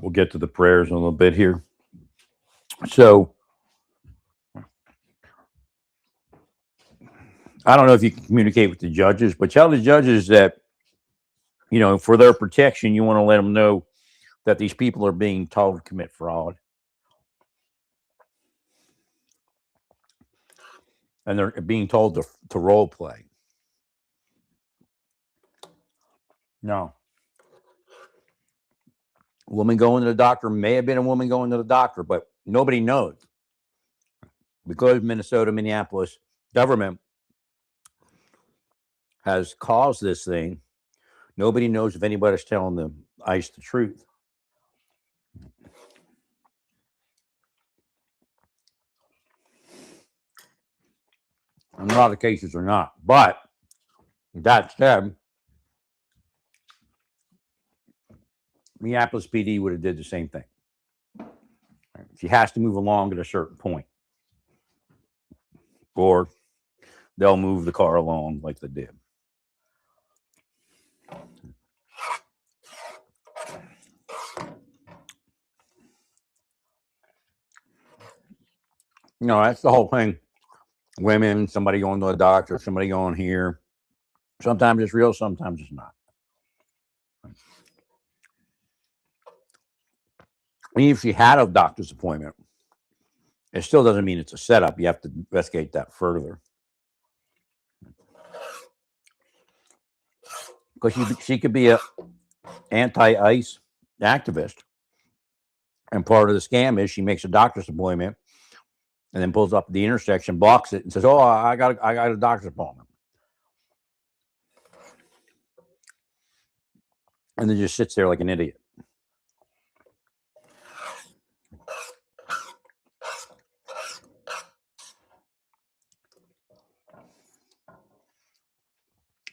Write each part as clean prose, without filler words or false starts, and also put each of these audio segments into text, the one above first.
We'll get to the prayers in a little bit here. So, I don't know if you can communicate with the judges, but tell the judges that, for their protection, you want to let them know that these people are being told to commit fraud. And they're being told to role play. No. A woman going to the doctor may have been a woman going to the doctor, but nobody knows. Because Minnesota-Minneapolis government has caused this thing, nobody knows if anybody's telling the ICE the truth. In a lot of cases are not. But that said, Minneapolis PD would have did the same thing. She has to move along at a certain point, or they'll move the car along like they did. That's the whole thing. Women, somebody going to a doctor, somebody going here. Sometimes it's real, sometimes it's not. Even if she had a doctor's appointment, it still doesn't mean it's a setup. You have to investigate that further. Because she could be a anti-ICE activist. And part of the scam is she makes a doctor's appointment and then pulls up at the intersection, blocks it, and says, "Oh, I got a doctor's appointment," and then just sits there like an idiot.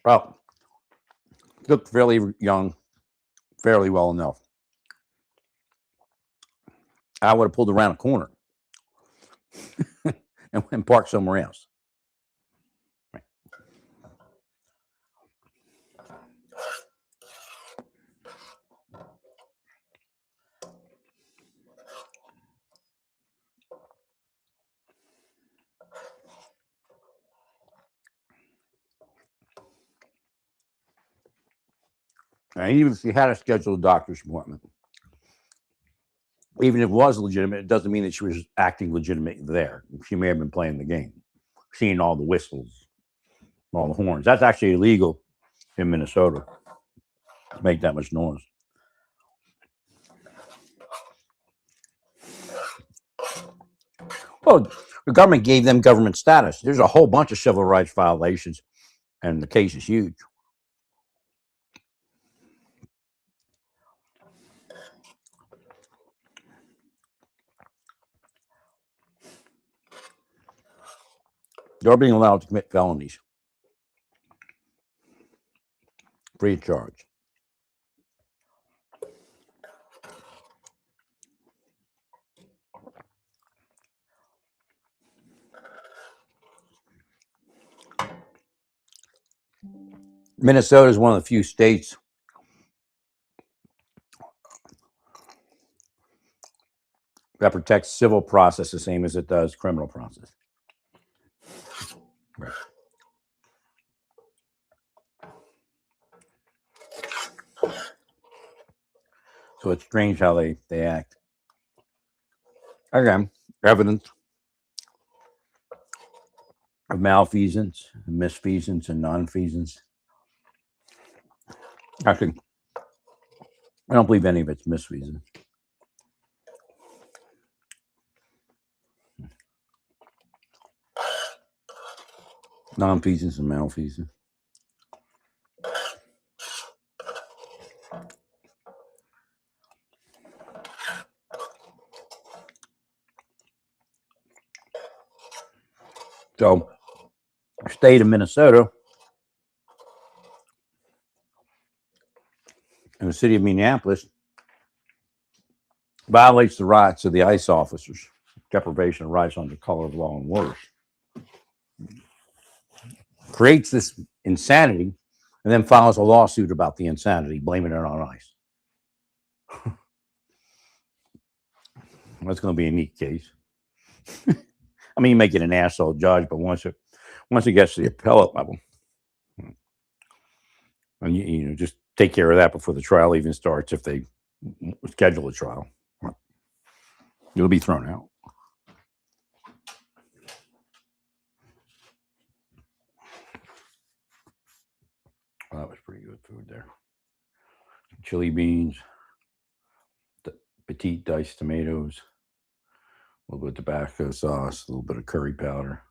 Well, looked fairly young, fairly well enough. I would have pulled around a corner and parked somewhere else. And even if she had a scheduled doctor's appointment, even if it was legitimate, it doesn't mean that she was acting legitimate there. She may have been playing the game, seeing all the whistles, all the horns. That's actually illegal in Minnesota to make that much noise. Well, the government gave them government status. There's a whole bunch of civil rights violations, and the case is huge. They're being allowed to commit felonies free of charge. Minnesota is one of the few states that protects civil process the same as it does criminal process. Right. So it's strange how they act. Again, evidence of malfeasance, misfeasance, and nonfeasance. Actually, I don't believe any of it's misfeasance. Nonfeasance and malfeasance. So, state of Minnesota and the city of Minneapolis violates the rights of the ICE officers, deprivation of rights under color of law and worse. Creates this insanity and then files a lawsuit about the insanity, blaming it on ICE. That's going to be a neat case. I mean, you may get an asshole judge, but once it gets to the appellate level, and you just take care of that before the trial even starts. If they schedule a trial, you'll be thrown out. Well, that was pretty good food there. Chili beans, petite diced tomatoes, a little bit of Tabasco sauce, a little bit of curry powder,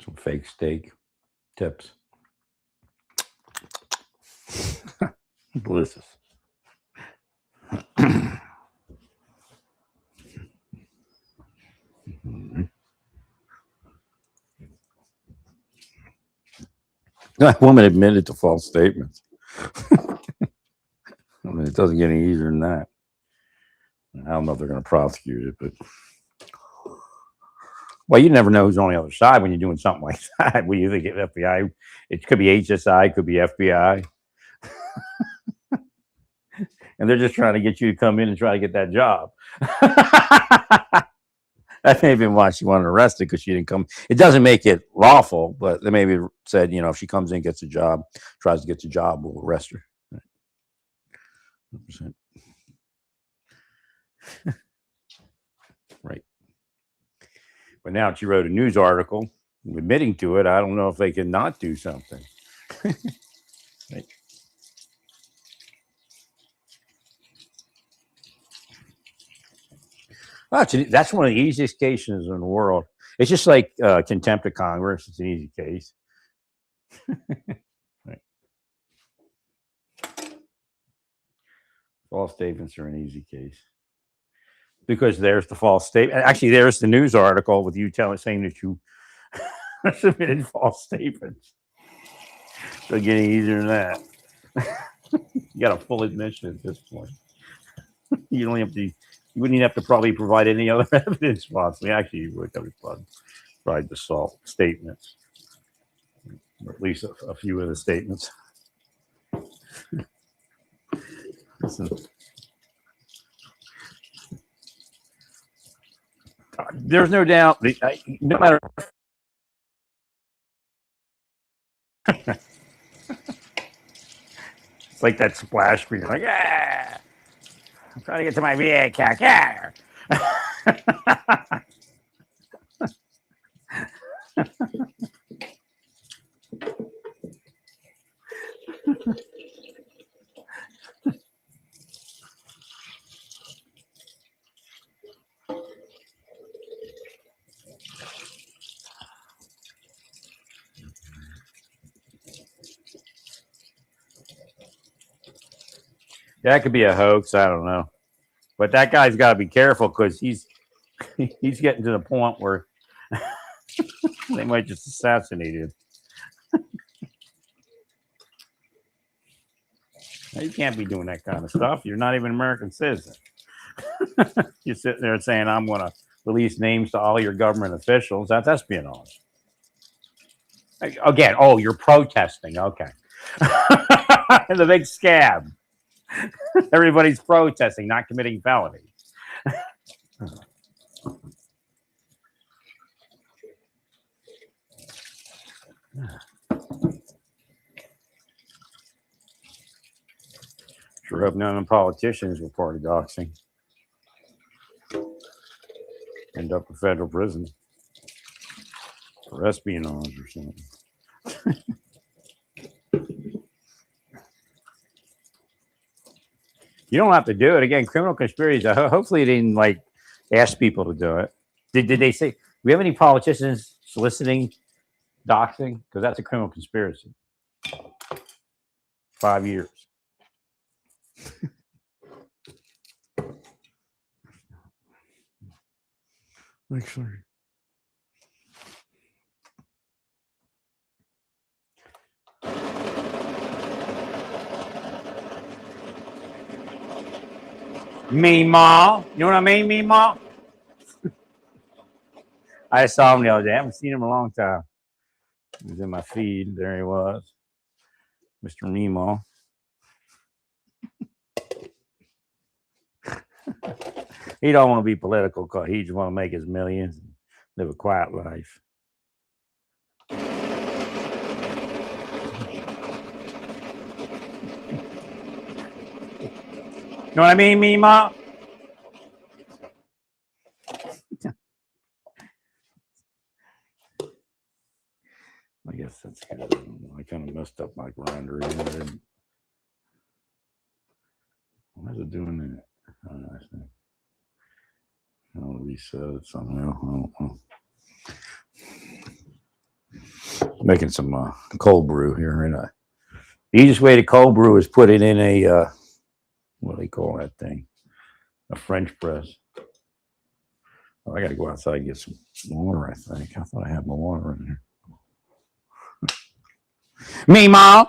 some fake steak tips. Delicious. That woman admitted to false statements. I mean, it doesn't get any easier than that. I don't know if they're going to prosecute it, but well, you never know who's on the other side when you're doing something like that. When you think FBI, it could be HSI, it could be FBI, and they're just trying to get you to come in and try to get that job. That may have been why she wanted arrested, because she didn't come. It doesn't make it lawful, but they maybe said, if she comes in, gets a job, tries to get the job, we'll arrest her. 100%. Right. But now she wrote a news article admitting to it. I don't know if they can not do something. Right. That's one of the easiest cases in the world. It's just like contempt of Congress. It's an easy case. Right. False statements are an easy case. Because there's the false statement. Actually, there's the news article with you saying that you submitted false statements. So getting easier than that. You got a full admission at this point. You don't have to. You wouldn't even have to probably provide any other evidence possibly. Actually, you would have to provide the false statements, or at least a few of the statements. There's no doubt. No matter. It's like that splash screen. Like, yeah, I'm trying to get to my VA account. Yeah. That could be a hoax. I don't know, but that guy's got to be careful, because he's getting to the point where they might just assassinate him. You can't be doing that kind of stuff. You're not even an American citizen. You're sitting there saying, I'm going to release names to all your government officials. That's espionage. Again, you're protesting. Okay. The big scab. Everybody's protesting, not committing felonies. Sure hope none of the politicians were party doxing. End up in federal prison for espionage or something. You don't have to do it. Again, criminal conspiracy. Hopefully, they didn't ask people to do it. Did they say? Do we have any politicians soliciting doxing? Because that's a criminal conspiracy. 5 years. Actually. Meemaw. You know what I mean, Meemaw? I saw him the other day. I haven't seen him in a long time. He was in my feed. There he was. Mr. Meemaw. He don't want to be political because he just want to make his millions and live a quiet life. You know what I mean, Mima? I guess that's good. I kind of messed up my grinder. Why is it doing that? I think I'll reset it somehow. I don't know. Making some cold brew here. And the easiest way to cold brew is put it in a, what do they call that thing? A French press. Oh, I got to go outside and get some water, I think. I thought I had my water in there. Me, Mom.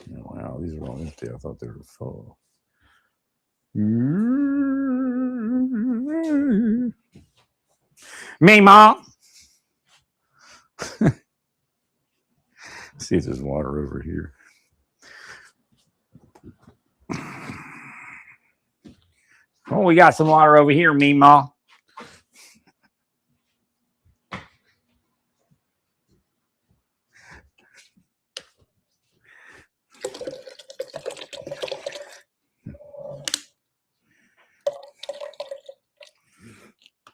Wow, these are all empty. I thought they were full. Me, Mom. See if there's water over here. Oh, we got some water over here, me, Ma.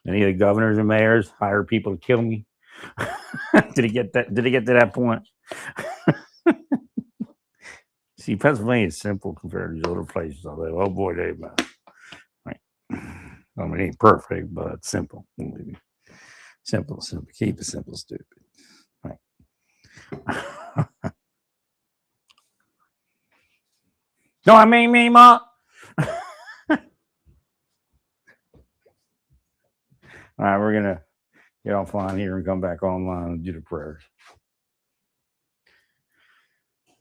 Any of the governors and mayors hire people to kill me? Did he get that? Did he get to that point? See, Pennsylvania is simple compared to these other places I live. Oh boy, they right. I mean, it ain't perfect, but it's simple. Simple. Keep it simple, stupid. Right. No, I mean me, Ma. All right, we're gonna get offline here and come back online and do the prayers.